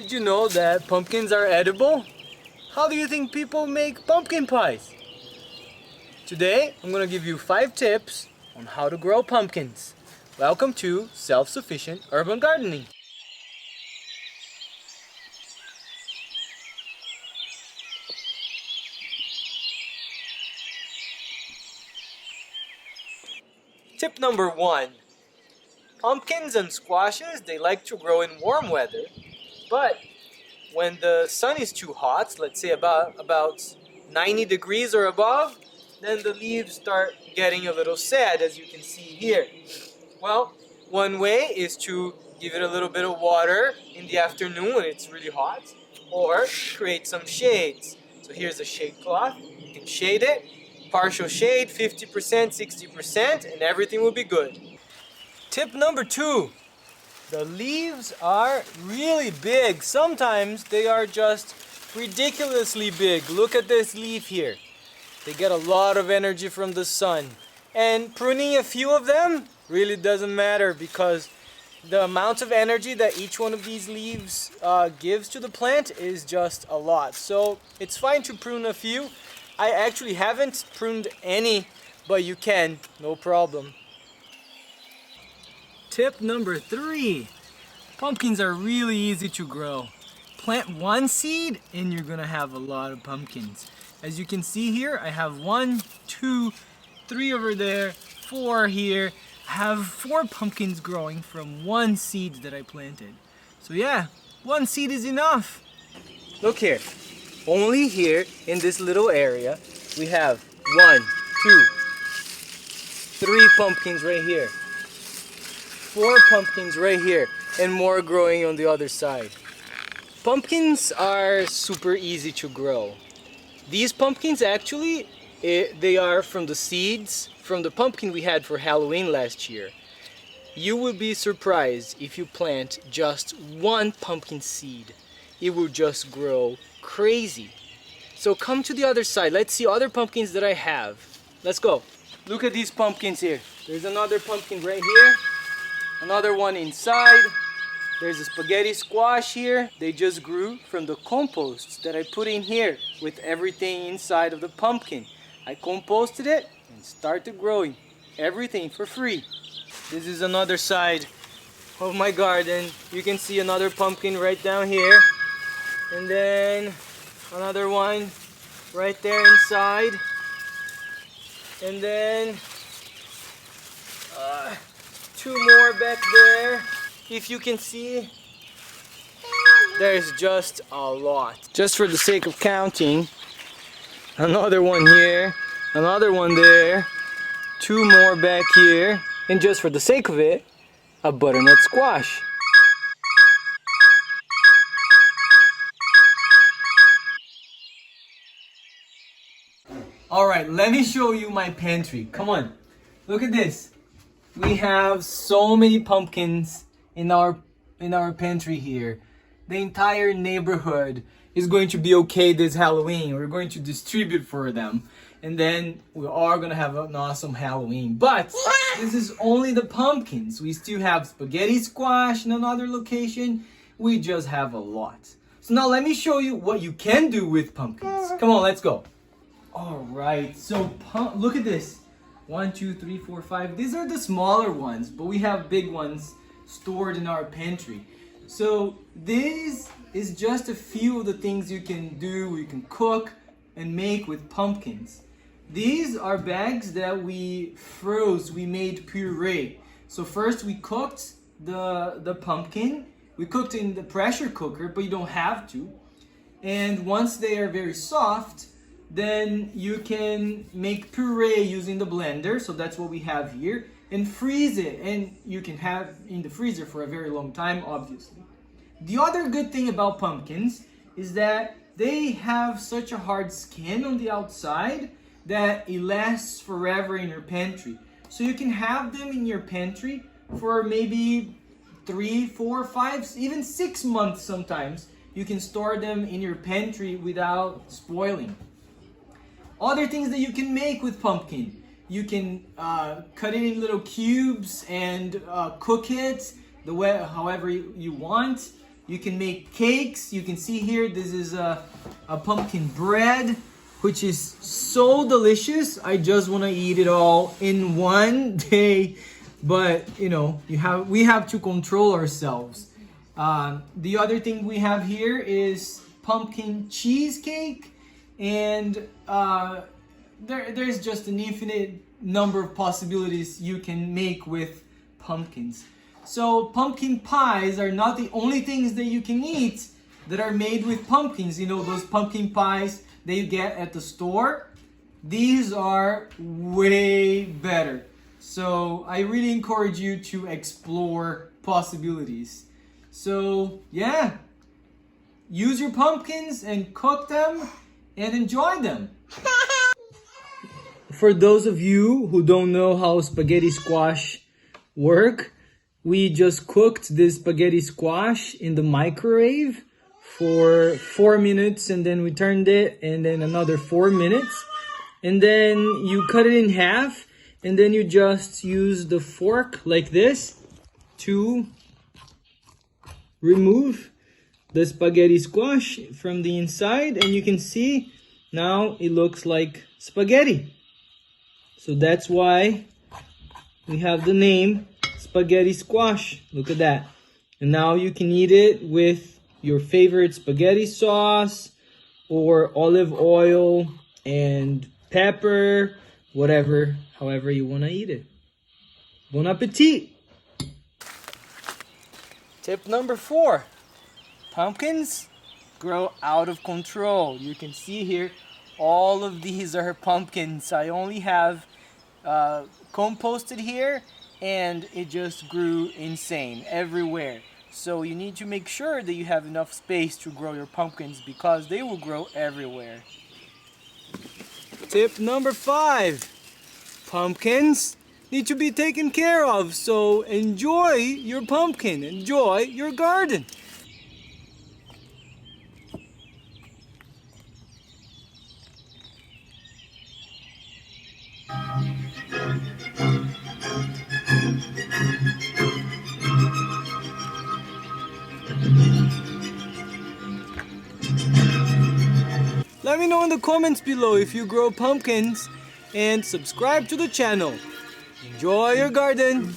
Did you know that pumpkins are edible? How do you think people make pumpkin pies? Today, I'm going to give you 5 tips on how to grow pumpkins. Welcome to Self-Sufficient Urban Gardening. Tip number 1. Pumpkins and squashes, they like to grow in warm weather, but when the sun is too hot, let's say about 90 degrees or above, then the leaves start getting a little sad, as you can see here. Well, one way is to give it a little bit of water in the afternoon when it's really hot, or create some shades. So here's a shade cloth, you can shade it, partial shade, 50%, 60%, and everything will be good. Tip number 2. The leaves are really big. Sometimes they are just ridiculously big. Look at this leaf here. They get a lot of energy from the sun. And pruning a few of them really doesn't matter because the amount of energy that each one of these leaves gives to the plant is just a lot. So it's fine to prune a few. I actually haven't pruned any, but you can, no problem. Tip number 3. Pumpkins are really easy to grow. Plant one seed and you're gonna have a lot of pumpkins. As you can see here, I have 1, 2, 3 over there, 4 here. I have 4 pumpkins growing from one seed that I planted. So yeah, one seed is enough. Look here, only here in this little area, we have 1, 2, 3 pumpkins right here. 4 pumpkins right here, and more growing on the other side. Pumpkins are super easy to grow. These pumpkins actually, they are from the seeds from the pumpkin we had for Halloween last year. You will be surprised if you plant just 1 pumpkin seed. It will just grow crazy. So come to the other side. Let's see other pumpkins that I have. Let's go. Look at these pumpkins here. There's another pumpkin right here. Another one inside. There's a spaghetti squash here. They just grew from the compost that I put in here with everything inside of the pumpkin. I composted it and started growing everything for free. This is another side of my garden. You can see another pumpkin right down here. And then another one right there inside. And then 2 more back there. If you can see, there's just a lot. Just for the sake of counting, another one here, another one there, 2 more back here, and just for the sake of it, a butternut squash. Alright, let me show you my pantry. Come on, look at this. We have so many pumpkins in our pantry here. The entire neighborhood is going to be okay this Halloween. We're going to distribute for them. And then we are going to have an awesome Halloween. But this is only the pumpkins. We still have spaghetti squash in another location. We just have a lot. So now let me show you what you can do with pumpkins. Come on, let's go. Alright, so look at this. 1, 2, 3, 4, 5. These are the smaller ones, but we have big ones stored in our pantry. So this is just a few of the things you can do. You can cook and make with pumpkins. These are bags that we froze. We made puree. So first we cooked the pumpkin. We cooked in the pressure cooker, but you don't have to. And once they are very soft, then you can make puree using the blender. So that's what we have here. And freeze it. And you can have in the freezer for a very long time, obviously. The other good thing about pumpkins is that they have such a hard skin on the outside that it lasts forever in your pantry. So you can have them in your pantry for maybe 3, 4, 5, even 6 months sometimes. You can store them in your pantry without spoiling. Other things that you can make with pumpkin. You can cut it in little cubes and cook it however you want. You can make cakes. You can see here, this is a pumpkin bread, which is so delicious. I just want to eat it all in one day. But, you know, we have to control ourselves. The other thing we have here is pumpkin cheesecake. And there's just an infinite number of possibilities you can make with pumpkins. So pumpkin pies are not the only things that you can eat that are made with pumpkins. You know, those pumpkin pies that you get at the store. These are way better. So I really encourage you to explore possibilities. So yeah, use your pumpkins and cook them and enjoy them. For those of you who don't know how spaghetti squash work, we just cooked this spaghetti squash in the microwave for 4 minutes, and then we turned it, and then another 4 minutes. And then you cut it in half, and then you just use the fork like this to remove the spaghetti squash from the inside, and you can see now it looks like spaghetti. So that's why we have the name spaghetti squash. Look at that. And now you can eat it with your favorite spaghetti sauce or olive oil and pepper, whatever, however you want to eat it. Bon appetit! Tip number 4. Pumpkins grow out of control. You can see here, all of these are pumpkins. I only have composted here, and it just grew insane everywhere. So you need to make sure that you have enough space to grow your pumpkins, because they will grow everywhere. Tip number 5. Pumpkins need to be taken care of. So enjoy your pumpkin, enjoy your garden. Let me know in the comments below if you grow pumpkins, and subscribe to the channel. Enjoy your garden!